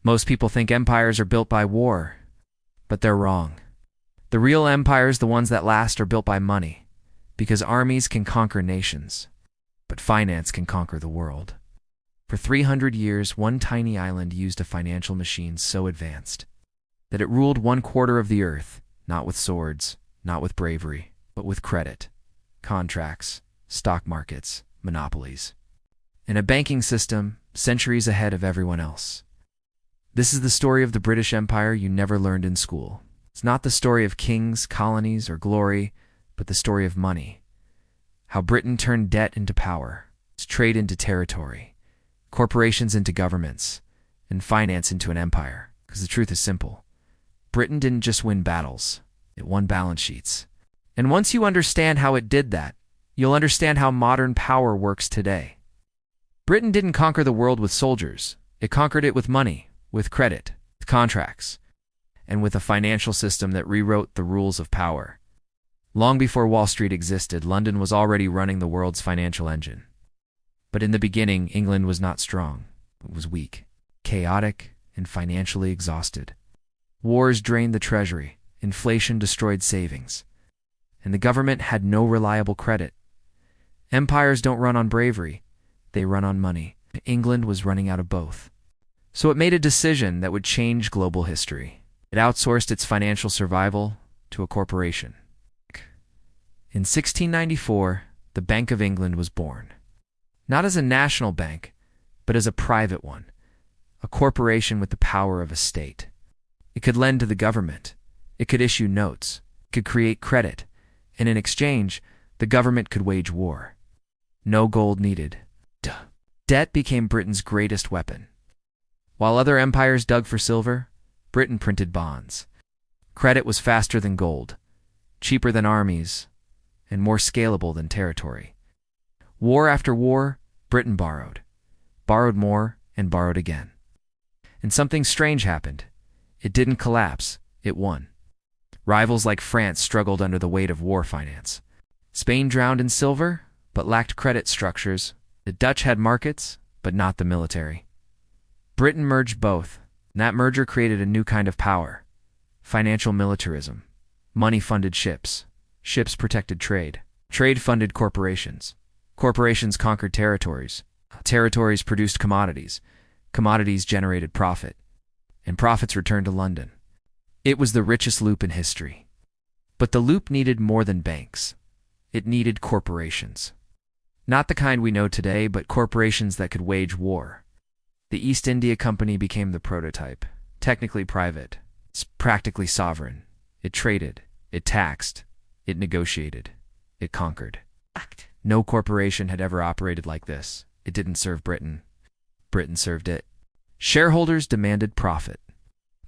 Most people think empires are built by war, but they're wrong. The real empires, the ones that last, are built by money, because armies can conquer nations, but finance can conquer the world. For 300 years, one tiny island used a financial machine so advanced that it ruled 1/4 of the earth, not with swords, not with bravery, but with credit, contracts, stock markets, monopolies, and a banking system centuries ahead of everyone else. This is the story of the British Empire you never learned in school. It's not the story of kings, colonies, or glory, but the story of money. How Britain turned debt into power, trade into territory, corporations into governments, and finance into an empire. Because the truth is simple. Britain didn't just win battles, it won balance sheets. And once you understand how it did that, you'll understand how modern power works today. Britain didn't conquer the world with soldiers. It conquered it with money, with credit, with contracts, and with a financial system that rewrote the rules of power. Long before Wall Street existed, London was already running the world's financial engine. But in the beginning, England was not strong. It was weak, chaotic, and financially exhausted. Wars drained the treasury, inflation destroyed savings, and the government had no reliable credit. Empires don't run on bravery, they run on money. England was running out of both. So it made a decision that would change global history. It outsourced its financial survival to a corporation. In 1694, the Bank of England was born. Not as a national bank, but as a private one, a corporation with the power of a state. It could lend to the government, it could issue notes, it could create credit, and in exchange, the government could wage war. No gold needed. Debt became Britain's greatest weapon. While other empires dug for silver, Britain printed bonds. Credit was faster than gold, cheaper than armies, and more scalable than territory. War after war, Britain borrowed more, and borrowed again. And something strange happened. It didn't collapse, it won. Rivals like France struggled under the weight of war finance. Spain drowned in silver, but lacked credit structures. The Dutch had markets, but not the military. Britain merged both, and that merger created a new kind of power. Financial militarism. Money funded ships. Ships protected trade. Trade funded corporations. Corporations conquered territories. Territories produced commodities. Commodities generated profit. And profits returned to London. It was the richest loop in history. But the loop needed more than banks. It needed corporations. Not the kind we know today, but corporations that could wage war. The East India Company became the prototype. Technically private. It's practically sovereign. It traded. It taxed. It negotiated. It conquered. No corporation had ever operated like this. It didn't serve Britain. Britain served it. Shareholders demanded profit.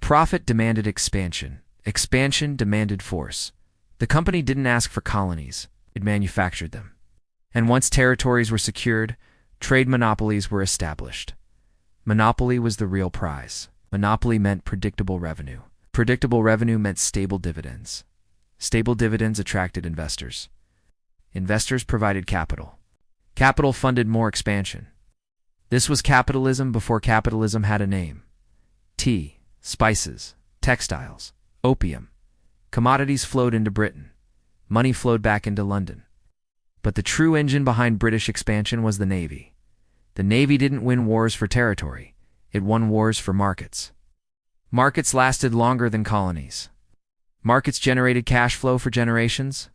Profit demanded expansion. Expansion demanded force. The company didn't ask for colonies. It manufactured them. And once territories were secured, trade monopolies were established. Monopoly was the real prize. Monopoly meant predictable revenue. Predictable revenue meant stable dividends. Stable dividends attracted investors. Investors provided capital. Capital funded more expansion. This was capitalism before capitalism had a name. Tea, spices, textiles, opium. Commodities flowed into Britain. Money flowed back into London. But the true engine behind British expansion was the Navy. The Navy didn't win wars for territory. It won wars for markets. Markets lasted longer than colonies. Markets generated cash flow for generations.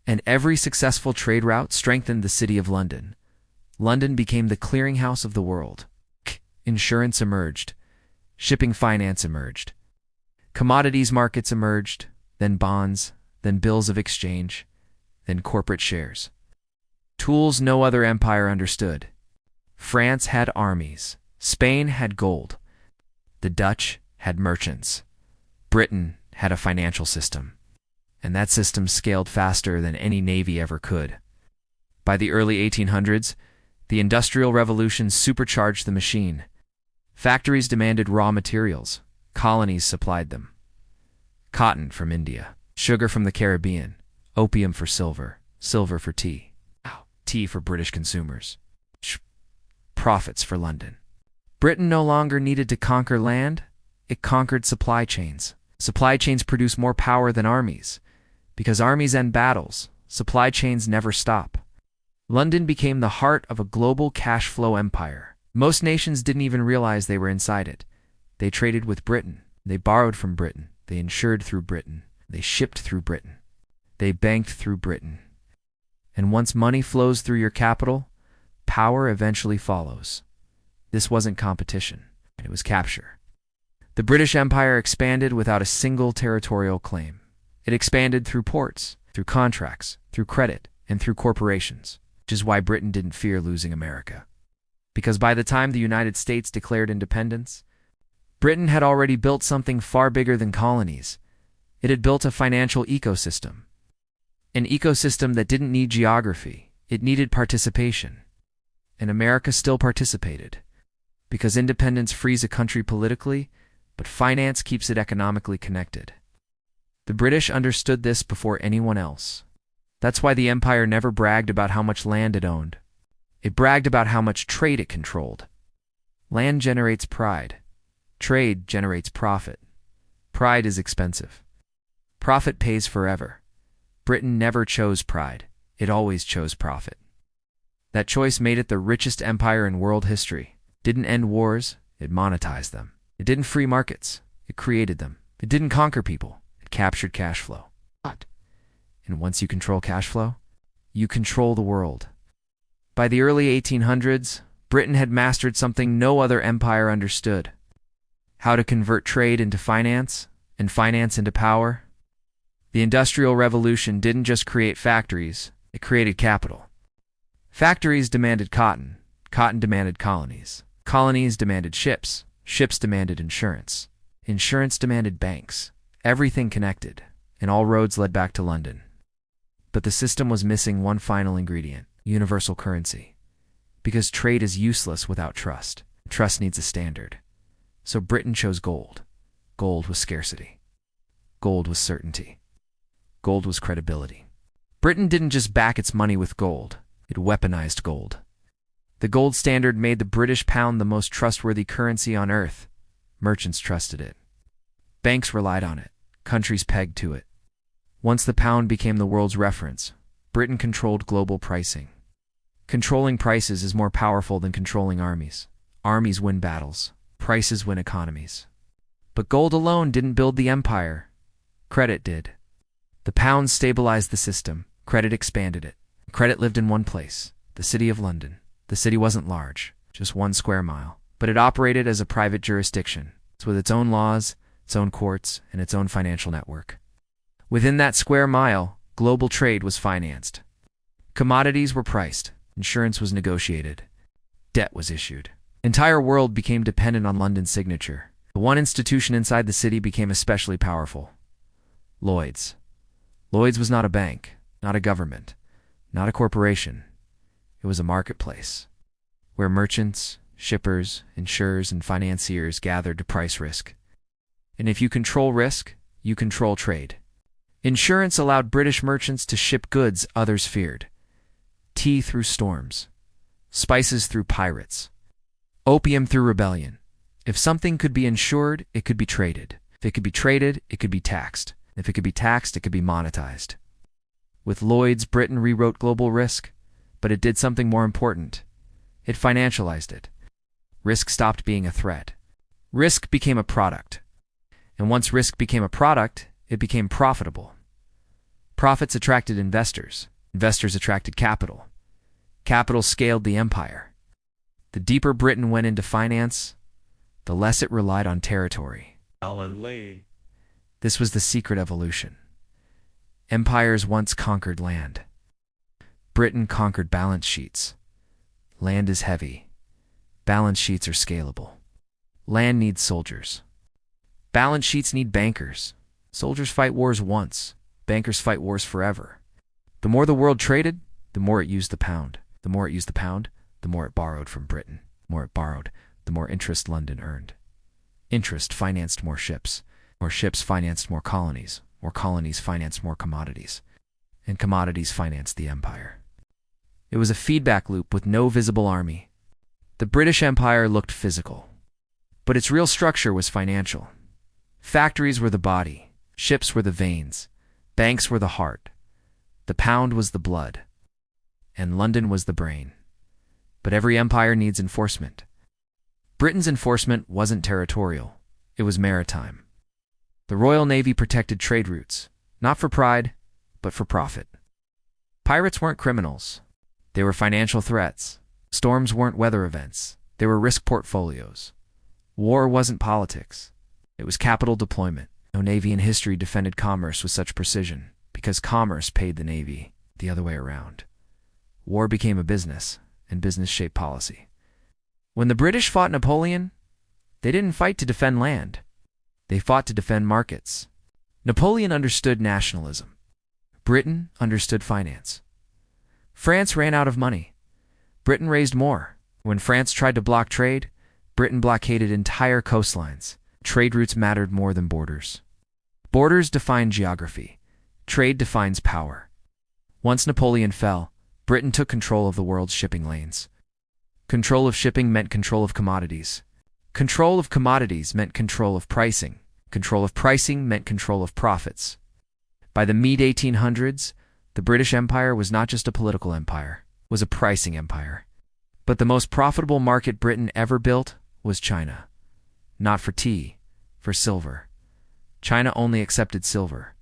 And every successful trade route strengthened the city of London. London became the clearinghouse of the world. Insurance emerged. Shipping finance emerged. Commodities markets emerged, then bonds, then bills of exchange, then corporate shares. Tools no other empire understood. France had armies. Spain had gold. The Dutch had merchants. Britain had a financial system. And that system scaled faster than any navy ever could. By the early 1800s, the Industrial Revolution supercharged the machine. Factories demanded raw materials. Colonies supplied them. Cotton from India, sugar from the Caribbean, opium for silver, silver for tea, tea for British consumers, profits for London. Britain no longer needed to conquer land, it conquered supply chains. Supply chains produce more power than armies. Because armies end battles, supply chains never stop. London became the heart of a global cash flow empire. Most nations didn't even realize they were inside it. They traded with Britain. They borrowed from Britain. They insured through Britain. They shipped through Britain. They banked through Britain. And once money flows through your capital, power eventually follows. This wasn't competition. It was capture. The British Empire expanded without a single territorial claim. It expanded through ports, through contracts, through credit, and through corporations, which is why Britain didn't fear losing America. Because by the time the United States declared independence, Britain had already built something far bigger than colonies. It had built a financial ecosystem. An ecosystem that didn't need geography, it needed participation. And America still participated. Because independence frees a country politically, but finance keeps it economically connected. The British understood this before anyone else. That's why the empire never bragged about how much land it owned. It bragged about how much trade it controlled. Land generates pride. Trade generates profit. Pride is expensive. Profit pays forever. Britain never chose pride. It always chose profit. That choice made it the richest empire in world history. Didn't end wars, it monetized them. It didn't free markets, it created them. It didn't conquer people, it captured cash flow. And once you control cash flow, you control the world. By the early 1800s, Britain had mastered something no other empire understood. How to convert trade into finance, and finance into power. The Industrial Revolution didn't just create factories, it created capital. Factories demanded cotton, cotton demanded colonies. Colonies demanded ships, ships demanded insurance. Insurance demanded banks. Everything connected, and all roads led back to London. But the system was missing one final ingredient, universal currency. Because trade is useless without trust. Trust needs a standard. So Britain chose gold. Gold was scarcity. Gold was certainty. Gold was credibility. Britain didn't just back its money with gold, it weaponized gold. The gold standard made the British pound the most trustworthy currency on earth. Merchants trusted it. Banks relied on it. Countries pegged to it. Once the pound became the world's reference, Britain controlled global pricing. Controlling prices is more powerful than controlling armies. Armies win battles. Prices win economies. But gold alone didn't build the empire. Credit did. The pound stabilized the system. Credit expanded it. Credit lived in one place, the City of London. The city wasn't large, just 1 square mile, but it operated as a private jurisdiction, with its own laws, its own courts, and its own financial network. Within that square mile, global trade was financed. Commodities were priced, insurance was negotiated, debt was issued. The entire world became dependent on London's signature. The one institution inside the city became especially powerful. Lloyd's. Lloyd's was not a bank, not a government, not a corporation. It was a marketplace, where merchants, shippers, insurers, and financiers gathered to price risk. And if you control risk, you control trade. Insurance allowed British merchants to ship goods others feared. Tea through storms. Spices through pirates. Opium through rebellion. If something could be insured, it could be traded. If it could be traded, it could be taxed. If it could be taxed, it could be monetized. With Lloyd's, Britain rewrote global risk. But it did something more important. It financialized it. Risk stopped being a threat. Risk became a product. And once risk became a product, it became profitable. Profits attracted investors. Investors attracted capital. Capital scaled the empire. The deeper Britain went into finance, the less it relied on territory. This was the secret evolution. Empires once conquered land. Britain conquered balance sheets. Land is heavy. Balance sheets are scalable. Land needs soldiers. Balance sheets need bankers. Soldiers fight wars once. Bankers fight wars forever. The more the world traded, the more it used the pound. The more it used the pound, the more it borrowed from Britain. The more it borrowed, the more interest London earned. Interest financed more ships. More ships financed more colonies. More colonies financed more commodities. And commodities financed the empire. It was a feedback loop with no visible army. The British Empire looked physical. But its real structure was financial. Factories were the body, ships were the veins, banks were the heart, the pound was the blood, and London was the brain. But every empire needs enforcement. Britain's enforcement wasn't territorial, it was maritime. The Royal Navy protected trade routes, not for pride, but for profit. Pirates weren't criminals. They were financial threats. Storms weren't weather events. They were risk portfolios. War wasn't politics. It was capital deployment. No navy in history defended commerce with such precision, because commerce paid the navy, the other way around. War became a business, and business shaped policy. When the British fought Napoleon, they didn't fight to defend land. They fought to defend markets. Napoleon understood nationalism. Britain understood finance. France ran out of money. Britain raised more. When France tried to block trade, Britain blockaded entire coastlines. Trade routes mattered more than borders. Borders define geography. Trade defines power. Once Napoleon fell, Britain took control of the world's shipping lanes. Control of shipping meant control of commodities. Control of commodities meant control of pricing. Control of pricing meant control of profits. By the mid-1800s, the British Empire was not just a political empire, it was a pricing empire. But the most profitable market Britain ever built was China. Not for tea, for silver. China only accepted silver.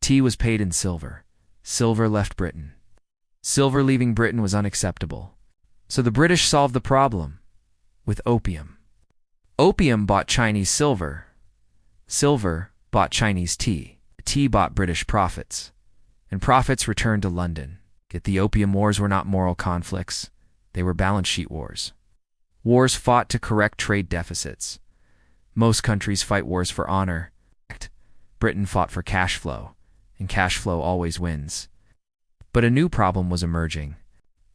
Tea was paid in silver. Silver left Britain. Silver leaving Britain was unacceptable. So the British solved the problem with opium. Opium bought Chinese silver. Silver bought Chinese tea. Tea bought British profits. And profits returned to London. Yet the Opium Wars were not moral conflicts. They were balance sheet wars. Wars fought to correct trade deficits. Most countries fight wars for honor. Britain fought for cash flow, and cash flow always wins. But a new problem was emerging.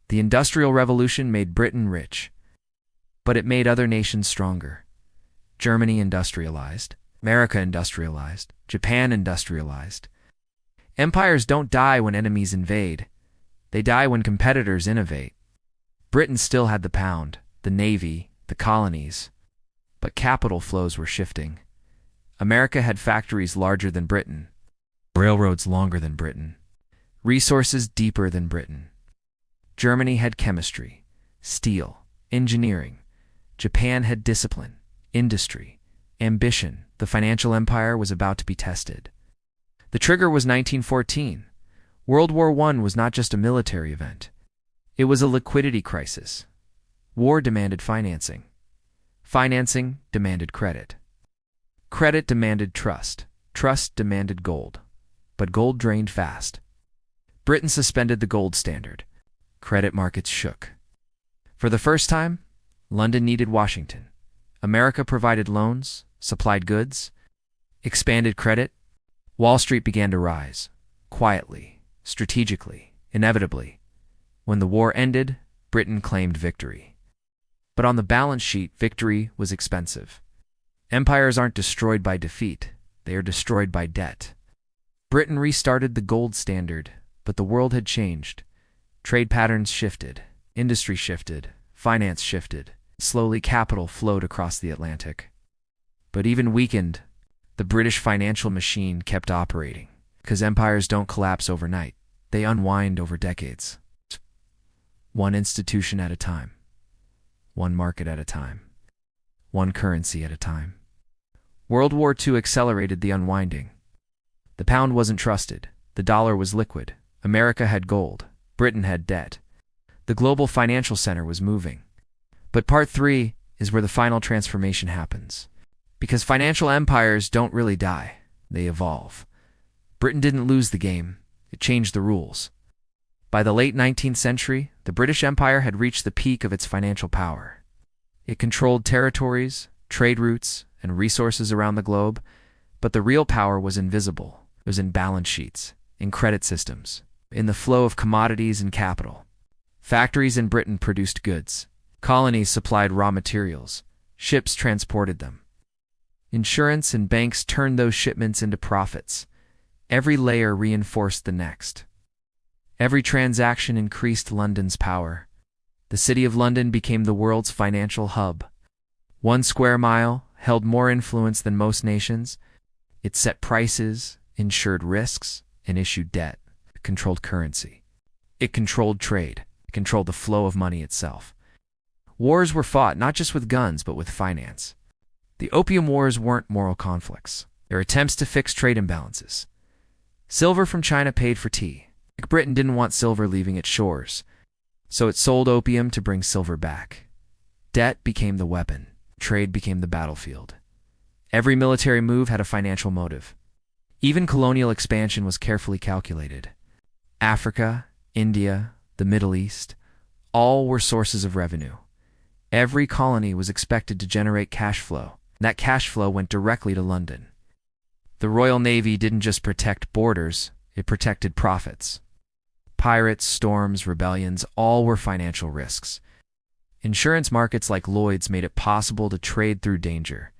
The Industrial Revolution made Britain rich, but it made other nations stronger. Germany industrialized. America industrialized. Japan industrialized. Empires don't die when enemies invade. They die when competitors innovate. Britain still had the pound, the navy, the colonies, but capital flows were shifting. America had factories larger than Britain, railroads longer than Britain, resources deeper than Britain. Germany had chemistry, steel, engineering. Japan had discipline, industry, ambition. The financial empire was about to be tested. The trigger was 1914. World War I was not just a military event. It was a liquidity crisis. War demanded financing. Financing demanded credit. Credit demanded trust. Trust demanded gold. But gold drained fast. Britain suspended the gold standard. Credit markets shook. For the first time, London needed Washington. America provided loans, supplied goods, expanded credit. Wall Street began to rise, quietly, strategically, inevitably. When the war ended, Britain claimed victory. But on the balance sheet, victory was expensive. Empires aren't destroyed by defeat, they are destroyed by debt. Britain restarted the gold standard, but the world had changed. Trade patterns shifted, industry shifted, finance shifted. Slowly capital flowed across the Atlantic. But even weakened, the British financial machine kept operating, because empires don't collapse overnight, they unwind over decades. One institution at a time. One market at a time. One currency at a time. World War II accelerated the unwinding. The pound wasn't trusted. The dollar was liquid. America had gold. Britain had debt. The global financial center was moving. But part 3 is where the final transformation happens. Because financial empires don't really die. They evolve. Britain didn't lose the game. It changed the rules. By the late 19th century, the British Empire had reached the peak of its financial power. It controlled territories, trade routes, and resources around the globe, but the real power was invisible. It was in balance sheets, in credit systems, in the flow of commodities and capital. Factories in Britain produced goods. Colonies supplied raw materials. Ships transported them. Insurance and banks turned those shipments into profits. Every layer reinforced the next. Every transaction increased London's power. The City of London became the world's financial hub. One square mile held more influence than most nations. It set prices, insured risks, and issued debt. It controlled currency. It controlled trade. It controlled the flow of money itself. Wars were fought not just with guns, but with finance. The Opium Wars weren't moral conflicts. They were attempts to fix trade imbalances. Silver from China paid for tea. Britain didn't want silver leaving its shores, so it sold opium to bring silver back. Debt became the weapon. Trade became the battlefield. Every military move had a financial motive. Even colonial expansion was carefully calculated. Africa, India, the Middle East, all were sources of revenue. Every colony was expected to generate cash flow. That cash flow went directly to London. The Royal Navy didn't just protect borders, it protected profits. Pirates, storms, rebellions, all were financial risks. Insurance markets like Lloyd's made it possible to trade through danger.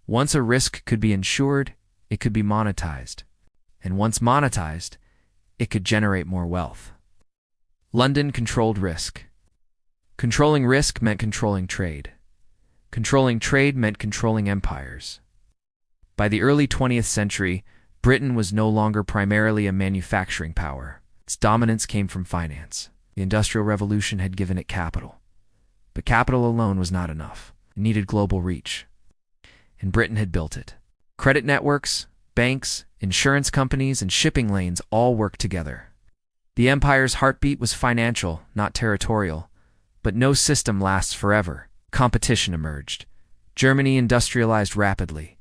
Once a risk could be insured, it could be monetized. And once monetized, it could generate more wealth. London controlled risk. Controlling risk meant controlling trade. Controlling trade meant controlling empires. By the early 20th century, Britain was no longer primarily a manufacturing power. Its dominance came from finance. The Industrial Revolution had given it capital. But capital alone was not enough. It needed global reach. And Britain had built it. Credit networks, banks, insurance companies, and shipping lanes all worked together. The empire's heartbeat was financial, not territorial. But no system lasts forever. Competition emerged. Germany industrialized rapidly.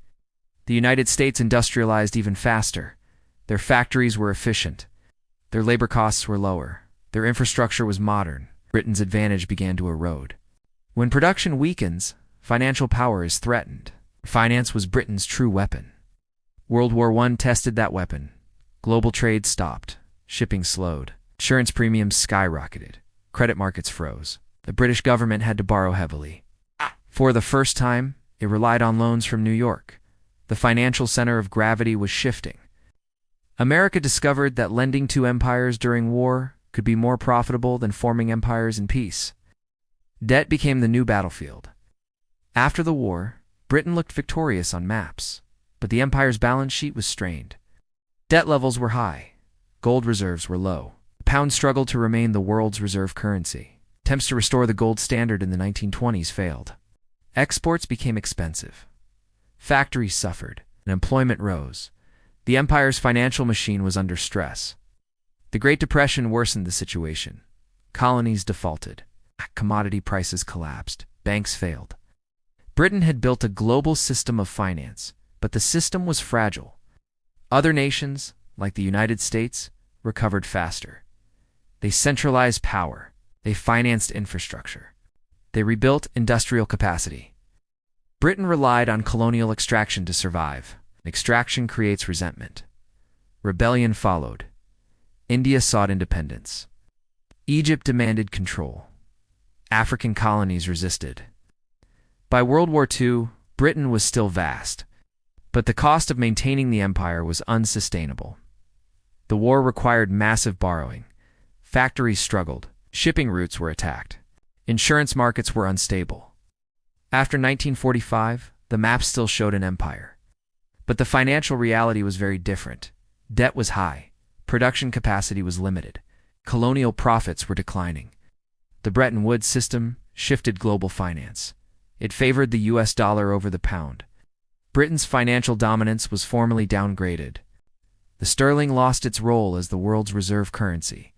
The United States industrialized even faster. Their factories were efficient. Their labor costs were lower. Their infrastructure was modern. Britain's advantage began to erode. When production weakens, financial power is threatened. Finance was Britain's true weapon. World War I tested that weapon. Global trade stopped. Shipping slowed. Insurance premiums skyrocketed. Credit markets froze. The British government had to borrow heavily. For the first time, it relied on loans from New York. The financial center of gravity was shifting. America discovered that lending to empires during war could be more profitable than forming empires in peace. Debt became the new battlefield. After the war, Britain looked victorious on maps, but the empire's balance sheet was strained. Debt levels were high. Gold reserves were low. The pound struggled to remain the world's reserve currency. Attempts to restore the gold standard in the 1920s failed. Exports became expensive. Factories suffered, and employment rose. The empire's financial machine was under stress. The Great Depression worsened the situation. Colonies defaulted. Commodity prices collapsed. Banks failed. Britain had built a global system of finance, but the system was fragile. Other nations, like the United States, recovered faster. They centralized power. They financed infrastructure. They rebuilt industrial capacity. Britain relied on colonial extraction to survive. Extraction creates resentment. Rebellion followed. India sought independence. Egypt demanded control. African colonies resisted. By World War II, Britain was still vast, but the cost of maintaining the empire was unsustainable. The war required massive borrowing. Factories struggled. Shipping routes were attacked. Insurance markets were unstable. After 1945, the map still showed an empire. But the financial reality was very different. Debt was high. Production capacity was limited. Colonial profits were declining. The Bretton Woods system shifted global finance. It favored the US dollar over the pound. Britain's financial dominance was formally downgraded. The sterling lost its role as the world's reserve currency.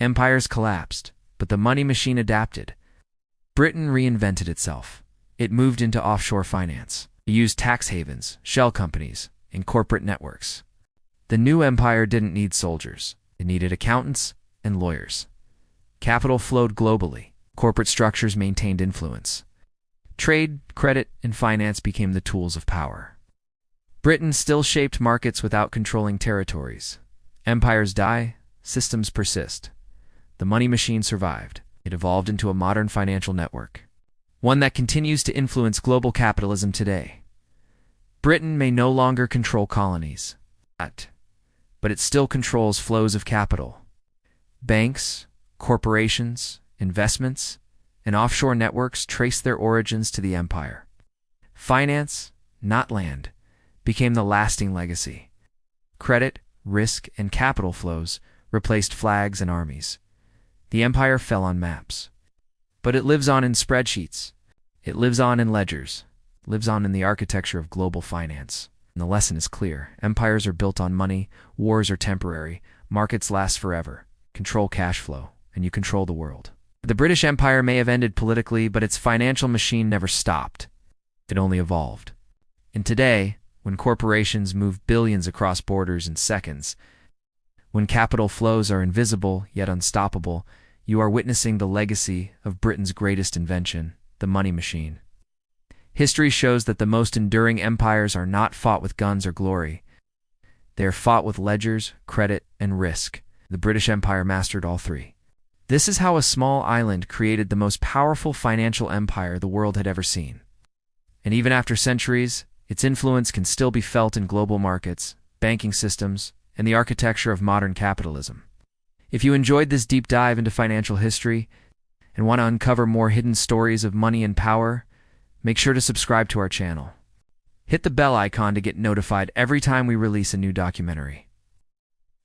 Empires collapsed, but the money machine adapted. Britain reinvented itself. It moved into offshore finance. It used tax havens, shell companies, and corporate networks. The new empire didn't need soldiers. It needed accountants and lawyers. Capital flowed globally. Corporate structures maintained influence. Trade, credit, and finance became the tools of power. Britain still shaped markets without controlling territories. Empires die, systems persist. The money machine survived. It evolved into a modern financial network, one that continues to influence global capitalism today. Britain may no longer control colonies, but it still controls flows of capital. Banks, corporations, investments, and offshore networks trace their origins to the empire. Finance, not land, became the lasting legacy. Credit, risk, and capital flows replaced flags and armies. The empire fell on maps. But it lives on in spreadsheets. It lives on in ledgers. Lives on in the architecture of global finance. And the lesson is clear. Empires are built on money, wars are temporary, markets last forever. Control cash flow, and you control the world. The British Empire may have ended politically, but its financial machine never stopped. It only evolved. And today, when corporations move billions across borders in seconds, when capital flows are invisible yet unstoppable, you are witnessing the legacy of Britain's greatest invention, the money machine. History shows that the most enduring empires are not fought with guns or glory. They are fought with ledgers, credit, and risk. The British Empire mastered all three. This is how a small island created the most powerful financial empire the world had ever seen. And even after centuries, its influence can still be felt in global markets, banking systems, and the architecture of modern capitalism. If you enjoyed this deep dive into financial history and want to uncover more hidden stories of money and power, make sure to subscribe to our channel. Hit the bell icon to get notified every time we release a new documentary.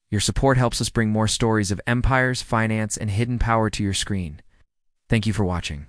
Your support helps us bring more stories of empires, finance, and hidden power to your screen. Thank you for watching.